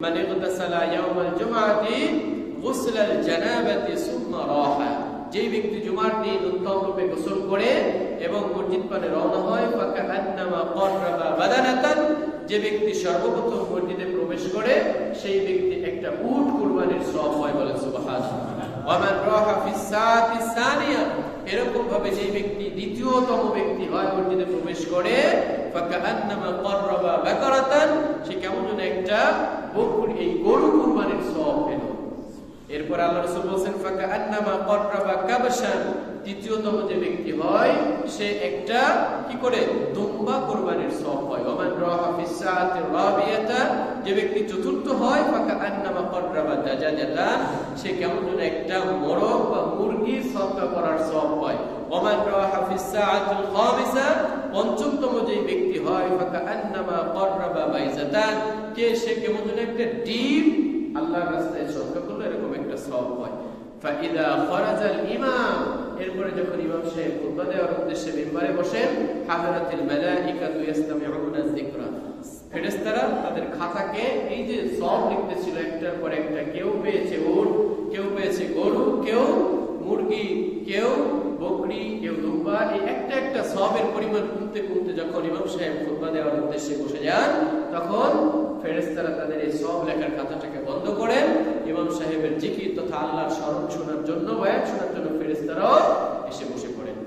মান ইগতাসালা ইয়াওমাল জুমআতি গুসলাল জানাবাতি সুম্মা রাহা, যে ব্যক্তি জুমার দিন উত্তম রূপে গোসল করে এবং মসজিদ পানে রওনা হয়, ফাকান্নামা ক্বাররাবা বাদানাতান, যে ব্যক্তি সর্বপ্রথম মসজিদে প্রবেশ করে সেই ব্যক্তি একটা উট কুরবানির সওয়াব হয়, বলে সুবহানাল্লাহ। ওয়া মান রাহা ফিস সাআতি সানিয়া, এরকম ভাবে যে ব্যক্তি দ্বিতীয়তম ব্যক্তি হয় মসজিদে প্রবেশ করে, ফাকান্নামা ক্বাররাবা বাকারাতান, সে কেমন যেন একটা বকরি, এই গরু কুরবানির সওয়াব পেল। এরপর আল্লাহ রাসূল বলেন ফাকান্নামা ক্বাররাবা কাবশান, তৃতীয়তম যে ব্যক্তি হয় সে একটা কি করে দুম্বা কুরবানির সওয়াব হয়। ওয়া মান রাহা ফিস সাআতি রাবিয়াতা, যে ব্যক্তি চতুর্থ হয়, ফাকান্নামা ক্বাররাবা দাজাজাতান, সে কেমন যেন একটা মোরগ বা মুরগির সদকা করার সওয়াব হয়। ওয়া মান রাহা ফিস সাআতিল খামিসা, পঞ্চমতম যে ব্যক্তি হয়, ফাকান্নামা ক্বাররাবা বাইজাতান, কে সে কেমন যেন একটা ডিম আল্লাহর রাস্তায় সদকা করলো, এরকম একটা সওয়াব হয়। ফাইদা খরাজাল ইমাম, এরপরে যখন ইমাম সাহেব খুতবা দেওয়ার উদ্দেশ্যে মিম্বারে বসেন, হাযারাতিল মালাইকাতু ইসতামিউনা যিকরা, ফেরেশতারা তাদের খাতাকে এই যে সওয়াব লিখতেছিল একটার পর একটা, কেউ পেয়েছে উট, কেউ পেয়েছে গরু, কেউ মুরগি, কেউ বকরি, কেউ দুম্বা, এই একটা একটা সওয়াবের পরিমাণ গুনতে গুনতে যখন ইমাম সাহেব খুতবা দেওয়ার উদ্দেশ্যে বসে যান, তখন ফেরেশতারা তাদের এই সওয়াব লেখার খাতাটাকে বন্ধ করেন। ইমাম সাহেবের জিকির তথা আল্লাহর স্মরণ শোনার জন্য, বয়ান শোনার জন্য ফেরেশতারাও এসে বসে